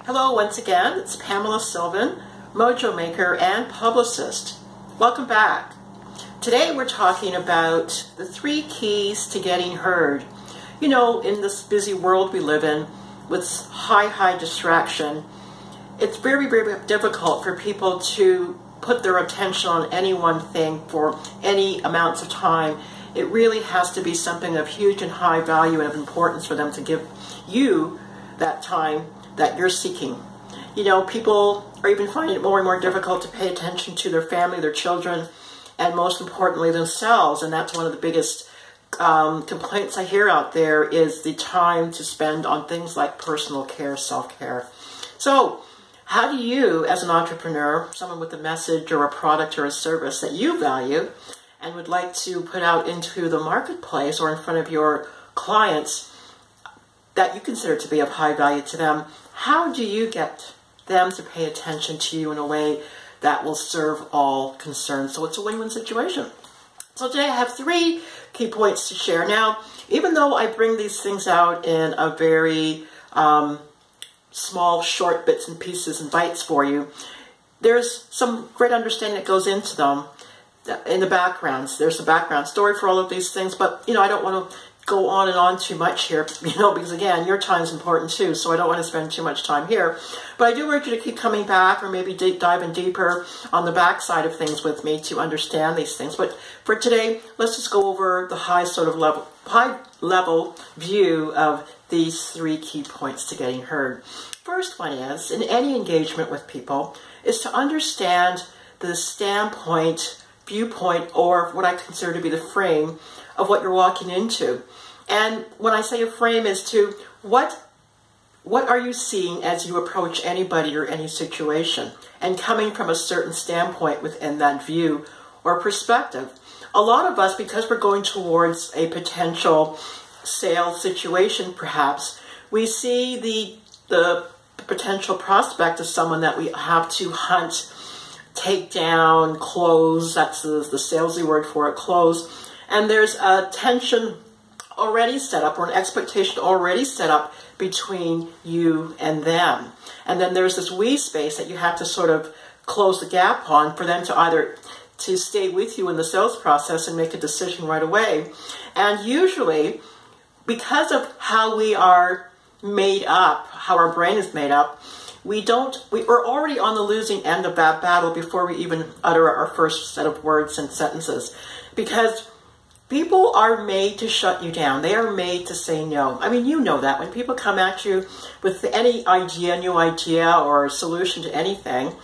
Hello once again, it's Pamela Sylvan, Mojo Maker and publicist. Welcome back. Today we're talking about the 3 keys to getting heard. You know, in this busy world we live in with high distraction, it's very difficult for people to put their attention on any one thing for any amounts of time. It really has to be something of huge and high value and of importance for them to give you that time that you're seeking. You know, people are even finding it more and more difficult to pay attention to their family, their children, and most importantly themselves. And that's one of the biggest complaints I hear out there is the time to spend on things like personal care, self-care. So how do you, as an entrepreneur, someone with a message or a product or a service that you value and would like to put out into the marketplace or in front of your clients that you consider to be of high value to them, how do you get them to pay attention to you in a way that will serve all concerned? So it's a win-win situation. So today I have 3 key points to share. Now, even though I bring these things out in a very small, short bits and pieces and bites for you, there's some great understanding that goes into them in the backgrounds. There's a background story for all of these things, but, you know, I don't want to go on and on too much here, you know, because again, your time is important too, so I don't want to spend too much time here. But I do urge you to keep coming back or maybe diving deeper on the back side of things with me to understand these things. But for today, let's just go over the high level view of these 3 key points to getting heard. First one is, in any engagement with people, is to understand the standpoint, viewpoint, or what I consider to be the frame of what you're walking into. And when I say a frame is to what are you seeing as you approach anybody or any situation, and coming from a certain standpoint within that view or perspective. A lot of us, because we're going towards a potential sales situation perhaps, we see the potential prospect as someone that we have to hunt, take down, close. That's the salesy word for it, close. And there's a tension already set up, or an expectation already set up between you and them. And then there's this we space that you have to sort of close the gap on for them to either to stay with you in the sales process and make a decision right away. And usually, because of how we are made up, how our brain is made up, we're already on the losing end of that battle before we even utter our first set of words and sentences. Because people are made to shut you down. They are made to say no. I mean, you know that. When people come at you with any idea, new idea, or solution to anything,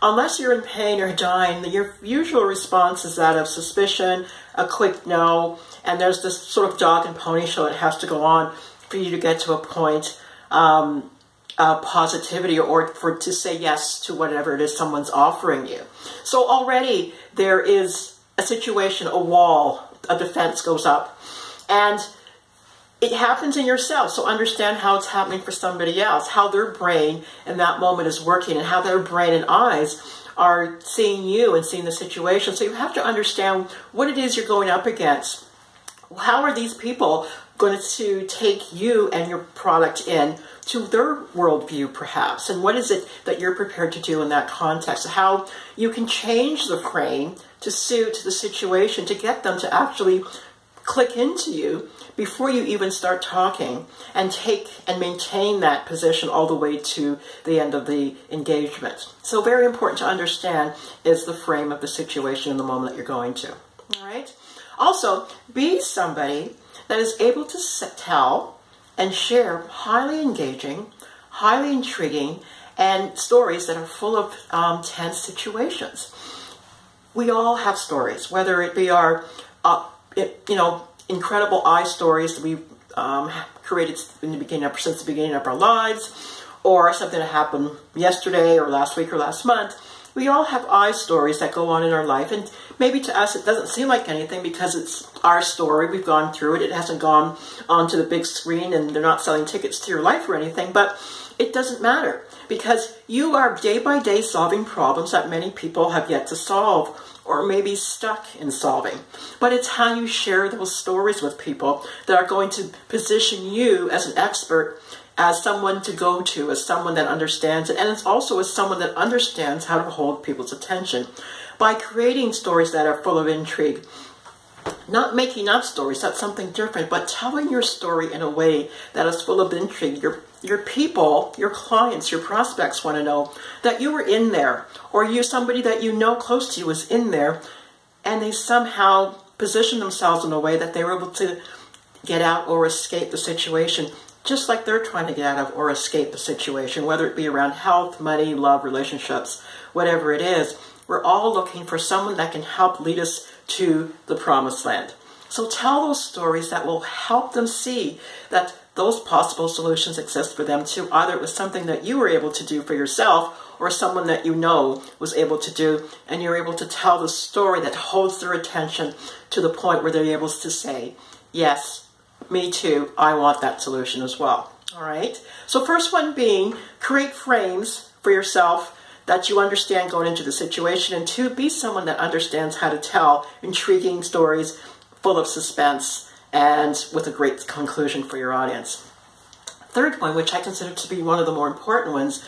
unless you're in pain or dying, your usual response is that of suspicion, a quick no, and there's this sort of dog and pony show that has to go on for you to get to a point of positivity, or to say yes to whatever it is someone's offering you. So already there is a situation, a wall, a defense goes up, and it happens in yourself. So understand how it's happening for somebody else, how their brain in that moment is working, and how their brain and eyes are seeing you and seeing the situation. So you have to understand what it is you're going up against. How are these people going to take you and your product in to their worldview perhaps? And what is it that you're prepared to do in that context? How you can change the frame to suit the situation, to get them to actually click into you before you even start talking, and take and maintain that position all the way to the end of the engagement. So very important to understand is the frame of the situation in the moment that you're going to. All right. Also, be somebody that is able to tell and share highly engaging, highly intriguing, and stories that are full of tense situations. We all have stories, whether it be our, incredible stories that we've created in the beginning, since the beginning of our lives, or something that happened yesterday or last week or last month. We all have stories that go on in our life, and maybe to us it doesn't seem like anything because it's our story. We've gone through it. It hasn't gone onto the big screen, and they're not selling tickets to your life or anything, but it doesn't matter because you are day by day solving problems that many people have yet to solve, or maybe stuck in solving. But it's how you share those stories with people that are going to position you as an expert as someone to go to, as someone that understands it, and it's also as someone that understands how to hold people's attention by creating stories that are full of intrigue. Not making up stories, that's something different, but telling your story in a way that is full of intrigue. Your people, your clients, your prospects want to know that you were in there, or somebody that you know close to you was in there, and they somehow position themselves in a way that they were able to get out or escape the situation, just like they're trying to get out of or escape the situation, whether it be around health, money, love, relationships, whatever it is. We're all looking for someone that can help lead us to the promised land. So tell those stories that will help them see that those possible solutions exist for them too. Either it was something that you were able to do for yourself or someone that you know was able to do, and you're able to tell the story that holds their attention to the point where they're able to say, yes, me too, I want that solution as well. All right. So first one being, create frames for yourself that you understand going into the situation, and two, be someone that understands how to tell intriguing stories full of suspense and with a great conclusion for your audience. Third one, which I consider to be one of the more important ones,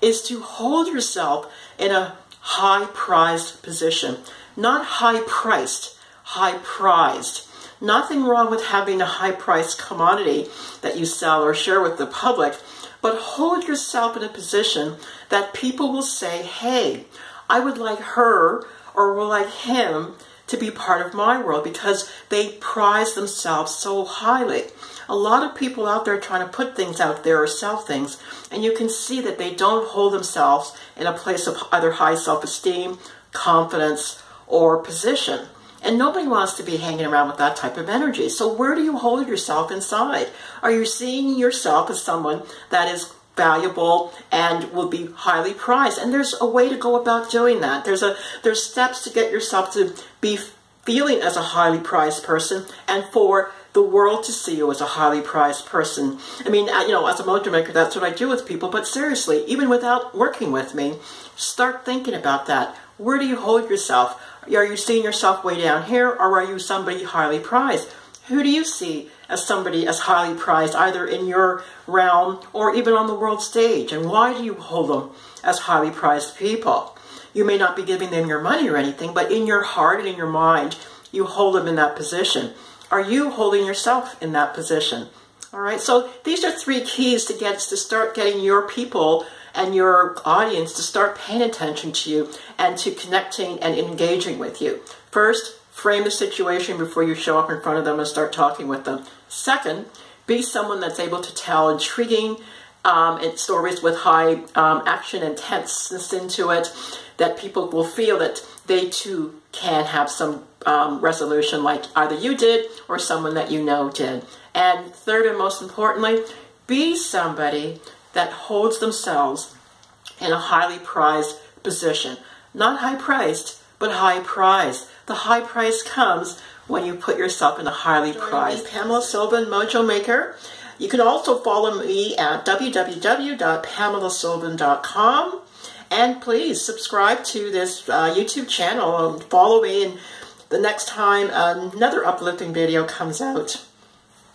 is to hold yourself in a high-prized position. Not high-priced, high-prized. Nothing wrong with having a high-priced commodity that you sell or share with the public, but hold yourself in a position that people will say, hey, I would like her or would like him to be part of my world, because they prize themselves so highly. A lot of people out there trying to put things out there or sell things, and you can see that they don't hold themselves in a place of either high self-esteem, confidence, or position. And nobody wants to be hanging around with that type of energy. So where do you hold yourself inside? Are you seeing yourself as someone that is valuable and will be highly prized? And there's a way to go about doing that. There's steps to get yourself to be feeling as a highly prized person, and for the world to see you as a highly prized person. I mean, you know, as a mojo maker, that's what I do with people. But seriously, even without working with me, start thinking about that. Where do you hold yourself? Are you seeing yourself way down here, or are you somebody highly prized? Who do you see as somebody as highly prized, either in your realm or even on the world stage? And why do you hold them as highly prized people? You may not be giving them your money or anything, but in your heart and in your mind, you hold them in that position. Are you holding yourself in that position? All right, so these are 3 keys to start getting your people and your audience to start paying attention to you and to connecting and engaging with you. First, frame the situation before you show up in front of them and start talking with them. Second, be someone that's able to tell intriguing stories with high action and tenseness into it, that people will feel that they too can have some resolution like either you did or someone that you know did. And third and most importantly, be somebody that holds themselves in a highly prized position. Not high priced, but high prized. The high price comes when you put yourself in a highly prized. Pamela Sylvan, Mojo Maker. You can also follow me at www.PamelaSylvan.com. And please subscribe to this YouTube channel and follow me. And the next time another uplifting video comes out,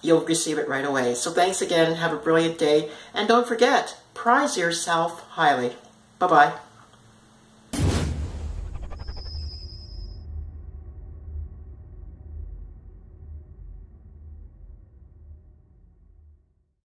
you'll receive it right away. So thanks again and have a brilliant day. And don't forget, prize yourself highly. Bye-bye.